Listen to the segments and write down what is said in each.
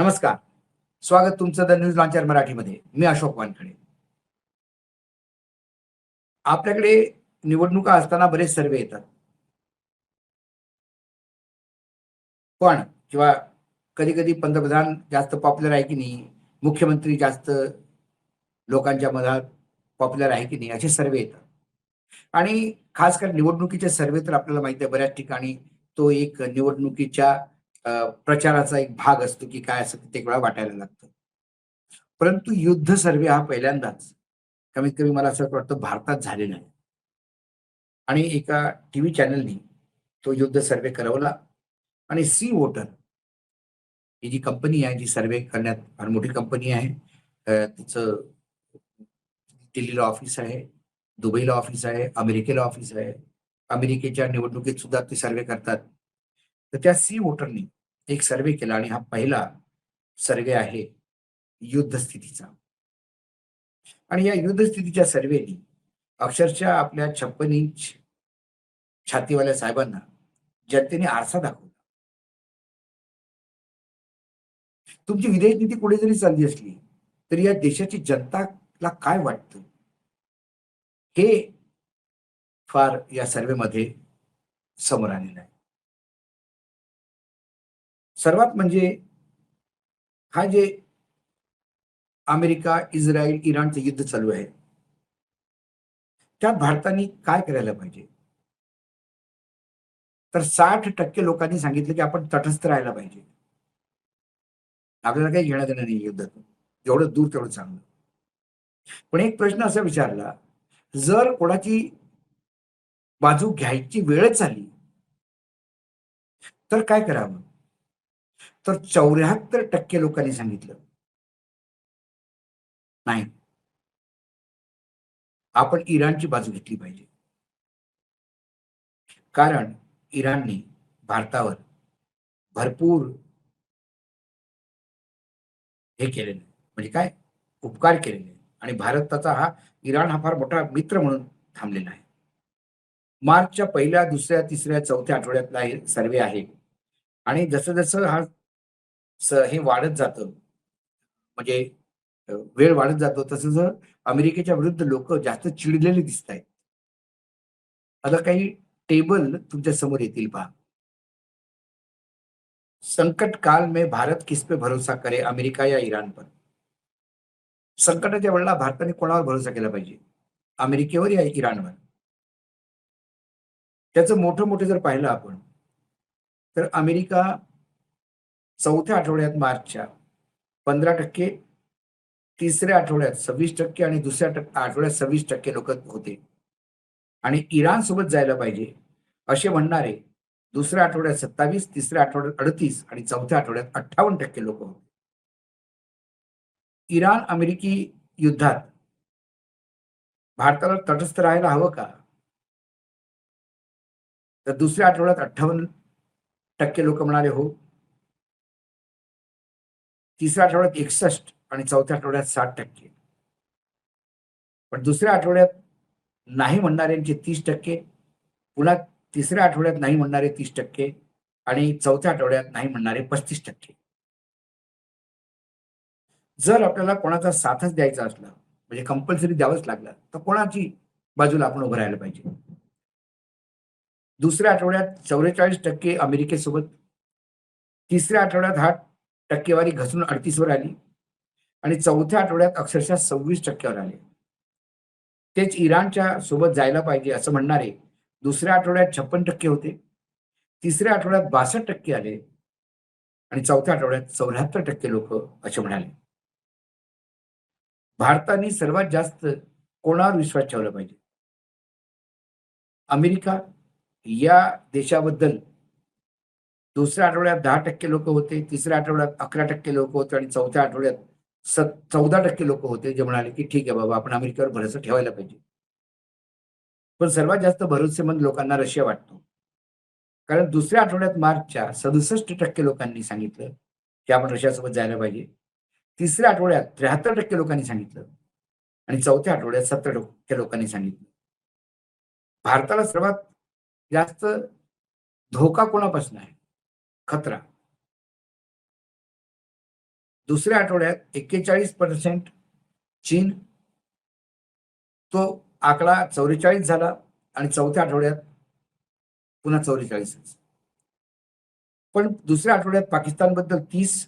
नमस्कार. स्वागत तुमचं द न्यूज लॉन्चर मराठीमध्ये. मी अशोक वानखेडे. आपल्याकडे निवडणुका असताना बरेच सर्व्हे येतात. पण किंवा कधी-कधी पंतप्रधान जास्त पॉप्युलर आहे की नाही, मुख्यमंत्री जास्त लोकांच्या मनात पॉप्युलर आहे की नाही, असे सर्व्हे येतात. आणि खास कर निवडणुकीचे सर्व्हे तर आपल्याला माहिती आहे बऱ्याच ठिकाणी तो एक निवडणुकीच्या प्रचाराचा एक भाग असतो, की काय असं कित्येक वेळा वाटायला लागतं. परंतु युद्ध सर्व्हे हा पहिल्यांदाच कमीत कमी मला असं वाटतं भारतात झालेला आहे. आणि एका टीव्ही चॅनलनी तो युद्ध सर्व्हे करवला आणि सी वोटर ही जी कंपनी आहे, जी सर्व्हे करण्यात फार मोठी कंपनी आहे. तिचं दिल्लीला ऑफिस आहे, दुबईला ऑफिस आहे, अमेरिकेला ऑफिस आहे. अमेरिकेच्या निवडणुकीत सुद्धा ते सर्व्हे करतात. तर त्या सी वोटरनी एक सर्व्हे केला आणि हा पहिला सर्व्हे आहे युद्ध स्थितीचा. आणि या युद्ध स्थितीच्या सर्व्हेनी अक्षरशः आपल्या 56 इंच छातीवाल्या साहेबांना जनतेने आरसा दाखवला. तुमची विदेश नीती पुढे जरी चालली असली, तरी या देशाची जनताला काय वाटतं, हे फार या सर्व्हेमध्ये समोर आलेलं आहे. सर्वात म्हणजे हा जे अमेरिका, इस्रायल, इराणचं युद्ध चालू आहे, त्यात भारताने काय करायला पाहिजे? तर 60% लोकांनी सांगितलं, की आपण तटस्थ राहायला पाहिजे. आपल्याला काही घेणं-देणं नाही युद्धातून. जेवढं दूर तेवढं चांगलं. पण एक प्रश्न असा विचारला, जर कोणाची बाजू घ्यायची वेळच आली, तर काय करावं? तर 74% लोकांनी सांगितलं, नाही, आपण इराणची बाजू घेतली पाहिजे. कारण इराणने भारतावर भरपूर हे केलेलं आहे. म्हणजे काय? उपकार केलेले आहेत आणि भारताचा इराण हा फार मोठा मित्र म्हणून थांबलेला आहे. मार्चच्या पहिल्या, दुसऱ्या, तिसऱ्या, चौथ्या आठवड्यातला हे सर्व्हे आहे आणि जसं-जसं हे वाढत जातं, म्हणजे वेळ वाढत जातो, तसं अमेरिकेच्या विरुद्ध लोकं जास्त चिडलेली दिसतायत. आता काही टेबल तुमच्या समोर येतील पहा. संकट काल में भारत किस पे भरोसा करे, अमेरिका या ईरान पर? संकटाच्या वेळेला भारताने कोणावर भरोसा केला पाहिजे? अमेरिकेवर या इराणवर? त्याचं मोठं-मोठं जर पाहिलं आपण, तर अमेरिका चौथ्या आठवड्यात मार्चच्या 15%, तिसऱ्या आठवड्यात 26% आणि दुसऱ्या आठवड्यात 26% लोकं होते. आणि इराणसोबत जायला पाहिजे, असे म्हणणारे दुसऱ्या आठवड्यात 27, तिसऱ्या आठवड्यात 38 आणि चौथ्या आठवड्यात 58% लोकं होते. इराण अमेरिकी युद्धात भारताला तटस्थ राहायला हवं का? तर दुसऱ्या आठवड्यात 58% लोकं म्हणाले हो. तिसऱ्या आठवड्यात 61 आणि चौथ्या आठवड्यात 60%. पण दुसऱ्या आठवड्यात नाही म्हणणाऱ्यांचे 30%, पुन्हा तिसऱ्या आठवड्यात नाही म्हणणारे 30% आणि चौथ्या आठवड्यात नाही म्हणणारे 35%. जर आपल्याला कोणाचा साथच द्यायचा असला, म्हणजे कंपल्सरी द्यावंच लागलं, तर कोणाची बाजूला आपण उभं राहायला पाहिजे? दुसऱ्या आठवड्यात 44% अमेरिकेसोबत, तिसऱ्या आठवड्यात हा टक्केवारी घसरून 38 वर आली आणि चौथ्या आठवड्यात अक्षरशः 26% वर आले. तेच इराणच्या सोबत जायला पाहिजे असं म्हणणारे दुसऱ्या आठवड्यात 56% होते, तिसऱ्या आठवड्यात 62% आले आणि चौथ्या आठवड्यात 74% लोकं असे म्हणाले. भारताने सर्वात जास्त कोणावर विश्वास ठेवला पाहिजे? अमेरिका या देशाबद्दल दुसऱ्या आठवड्यात 10% लोकं होते, तिसऱ्या आठवड्यात 11% लोकं होते आणि चौथ्या आठवड्यात 14% लोकं होते, जे म्हणाले, की "ठीक आहे बाबा, आपण अमेरिकेवर भरोसा ठेवायला पाहिजे." पण सर्वात जास्त भरोसेमंद लोकांना रशिया वाटतो. कारण दुसऱ्या आठवड्यात मार्चच्या 67% लोकांनी सांगितलं, की आपण रशियासोबत जायला पाहिजे. तिसऱ्या आठवड्यात 73% लोकांनी सांगितलं आणि चौथ्या आठवड्यात 70% लोकांनी सांगितलं. भारताला सर्वात जास्त धोका कोणापासून आहे? खतरा. दुसऱ्या आठवड्यात 41% चीन, तो आकडा 44 झाला आणि चौथ्या आठवड्यात पुन्हा 44च. पण दुसऱ्या आठवड्यात पाकिस्तानबद्दल 30,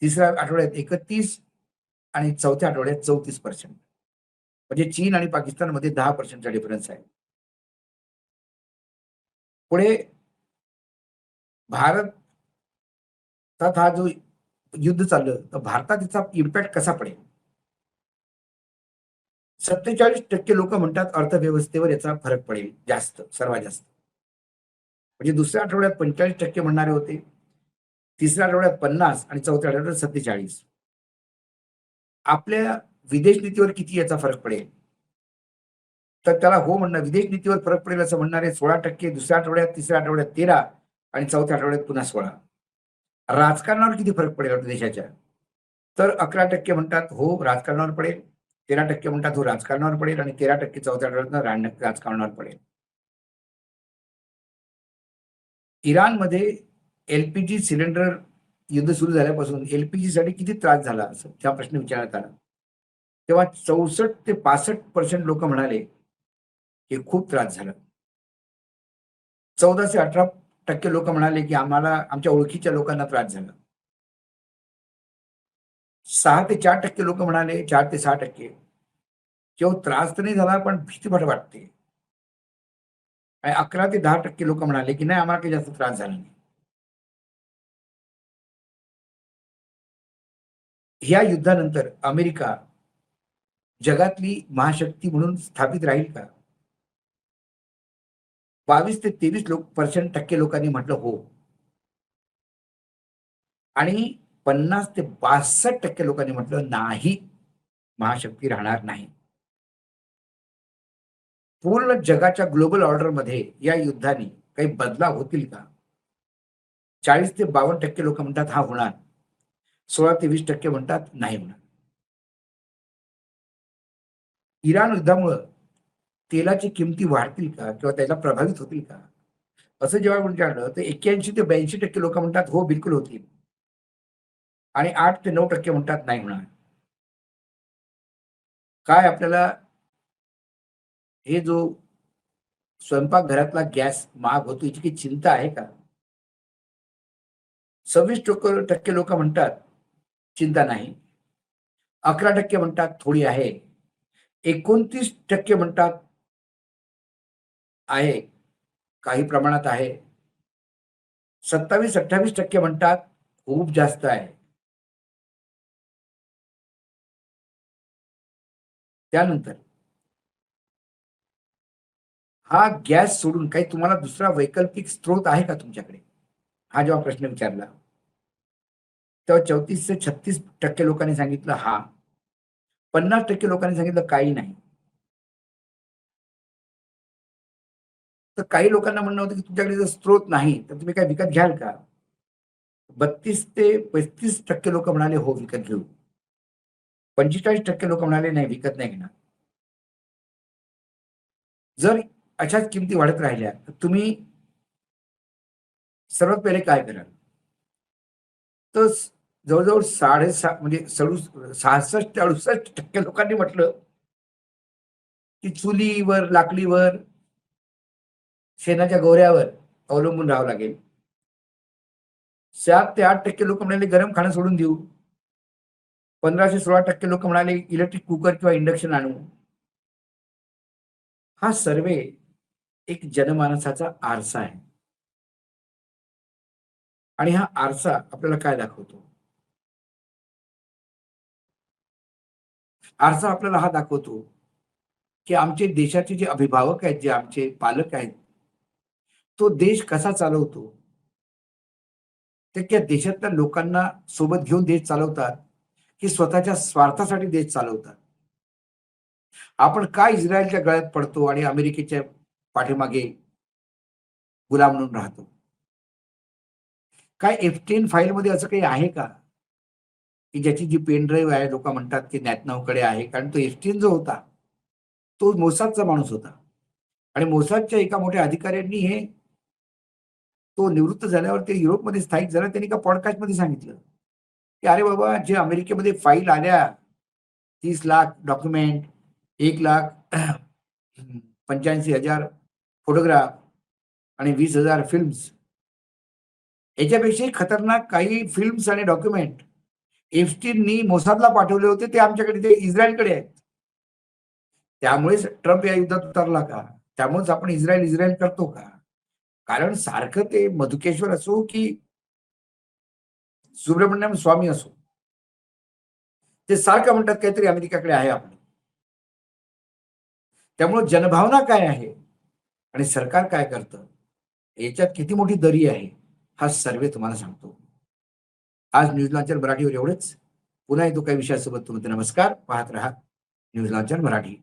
तिसऱ्या आठवड्यात 31 आणि चौथ्या आठवड्यात 34%. म्हणजे चीन आणि पाकिस्तानमध्ये 10%चा डिफरन्स आहे. पुढे भारतात हा जो युद्ध चाललं, तर भारतात याचा इम्पॅक्ट कसा पडेल? 47% लोक म्हणतात अर्थव्यवस्थेवर याचा फरक पडेल जास्त, सर्वात जास्त. म्हणजे दुसऱ्या आठवड्यात 45% म्हणणारे होते, तिसऱ्या आठवड्यात 50 आणि चौथ्या आठवड्यात 47. आपल्या विदेश नीतीवर किती याचा फरक पडेल? तर त्याला हो म्हणणं, विदेश नीतीवर फरक पडेल असं म्हणणारे 16%, दुसऱ्या आठवड्यात, तिसऱ्या आठवड्यात 13 आणि चौथ्या आठवड्यात पुन्हा 16. राजकारणावर किती फरक पडेल आपल्या देशाच्या? तर 11% म्हणतात हो राजकारणावर पडेल, 13% म्हणतात हो राजकारणावर पडेल आणि 13% चौथ्या आठवड्यात राजकारणावर पडेल. इराणमध्ये एलपीजी सिलेंडर युद्ध सुरू झाल्यापासून एलपीजी साठी किती त्रास झाला असं हा प्रश्न विचारण्यात आला. तेव्हा 64 ते 65% लोक म्हणाले की खूप त्रास झाला. 14 ते 18% लोक म्हणाले की आम्हाला आमच्या ओळखीच्या लोकांना त्रास झाला. 6 ते 4% लोक म्हणाले, 4 ते 6% किंवा त्रास तर नाही झाला पण भीती वाटते. आणि 11 ते 10% लोक म्हणाले की नाही आम्हाला काही जास्त त्रास झाला नाही. ह्या युद्धानंतर अमेरिका जगातली महाशक्ती म्हणून स्थापित राहील का? 22 ते 23% लोकांनी म्हटलं हो. आणि 50 ते 62% लोकांनी म्हटलं नाही, महाशक्ती राहणार नाही. पूर्ण जगाच्या ग्लोबल ऑर्डरमध्ये या युद्धाने काही बदलाव होतील का? 40 ते 52% लोक म्हणतात हा होणार. 16 ते 20% म्हणतात नाही होणार. इराण युद्धामुळं तेलाची किमती वाढतील का किंवा त्याला प्रभावित होतील का? असं जेव्हा विचारलं तर 81 ते 82% लोक म्हणतात हो बिलकुल होतील. आणि 8 ते 9% म्हणतात नाही होणार. काय आपल्याला हे जो स्वयंपाकघरातला गॅस महाग होतो याची काही चिंता आहे का? 26% लोक म्हणतात चिंता नाही. 11% म्हणतात थोडी आहे. 29% म्हणतात आहे, काही प्रमाणात आहे. 27-28% म्हणतात खूप जास्त आहे. त्यानंतर हा गॅस सोडून काही तुम्हाला दुसरा वैकल्पिक स्रोत आहे का तुमच्याकडे? हा जेव्हा प्रश्न विचारला, तेव्हा 34 ते 36% लोकांनी सांगितलं हा. 50% लोकांनी सांगितलं काही नाही. तर काही लोकांना म्हणणं होतं की तुमच्याकडे जर स्रोत नाही, तर तुम्ही काय विकत घ्याल का? 32 ते 35% लोक म्हणाले हो विकत घेऊ. 45% लोक म्हणाले नाही विकत नाही घेणार. जर अशाच किमती वाढत राहिल्या तर तुम्ही सर्वात पहिले काय कराल? तर जवळ-जवळ 6.5 म्हणजे 66 ते 68% लोकांनी म्हटलं की चुलीवर, लाकडीवर, शेणाच्या गोऱ्यावर अवलंबून राहावं लागेल. 7 ते 8% लोक म्हणाले गरम खाणं सोडून देऊ. 15 ते 16% लोक म्हणाले इलेक्ट्रिक कुकर किंवा इंडक्शन आणू. हा सर्वे एक जनमानसाचा आरसा आहे. आणि हा आरसा आपल्याला काय दाखवतो? आरसा आपल्याला हा दाखवतो, की आमचे देशाचे जे अभिभावक आहेत, जे आमचे पालक आहेत, तो देश कसा चालवतो? ते त्या देशातल्या लोकांना सोबत घेऊन देश चालवतात, की स्वतःच्या स्वार्थासाठी देश चालवतात? आपण का इस्रायलच्या गळ्यात पडतो आणि अमेरिकेच्या पाठीमागे गुलाम म्हणून राहतो? काय एफ-10 फाईलमध्ये असं काही आहे का? की ज्याची जी पेन ड्राईव्ह आहे, लोकं म्हणतात की नेतन्याहूकडे आहे. कारण तो एफ-10 जो होता, तो मोसादचा माणूस होता. आणि मोसादच्या एका मोठ्या अधिकाऱ्यांनी तो निवृत्त झाल्यावर ते युरोपमध्ये स्थायिक झाला. त्यांनी एका पॉडकास्टमध्ये सांगितलं, की अरे बाबा, जे अमेरिकेमध्ये फाईल आल्या 30 लाख डॉक्युमेंट, 1 लाख 85,000 फोटोग्राफ आणि 20,000 फिल्म्स, याच्यापेक्षाही खतरनाक काही फिल्म्स आणि डॉक्युमेंट एप्स्टीननी मोसादला पाठवले होते, ते आमच्याकडे, ते इस्रायलकडे आहेत. त्यामुळेच ट्रम्प या युद्धात उतरला का? त्यामुळेच आपण इस्रायल, इस्रायल करतो का? कारण सारखं ते मधुकेश्वर असो की सुब्रमण्यम स्वामी असो, ते सारखं म्हणतात काहीतरी अमेरिकेकडे आहे आपलं. त्यामुळे जनभावना काय आहे आणि सरकार काय करतं, याच्यात किती मोठी दरी आहे, हा सर्व्हे तुम्हाला सांगतो. आज न्यूज लॉन्चर मराठीवर एवढंच. पुन्हा येतो काही विषयासोबत. तुमचे नमस्कार. पाहत रहा न्यूज लॉन्चर मराठी.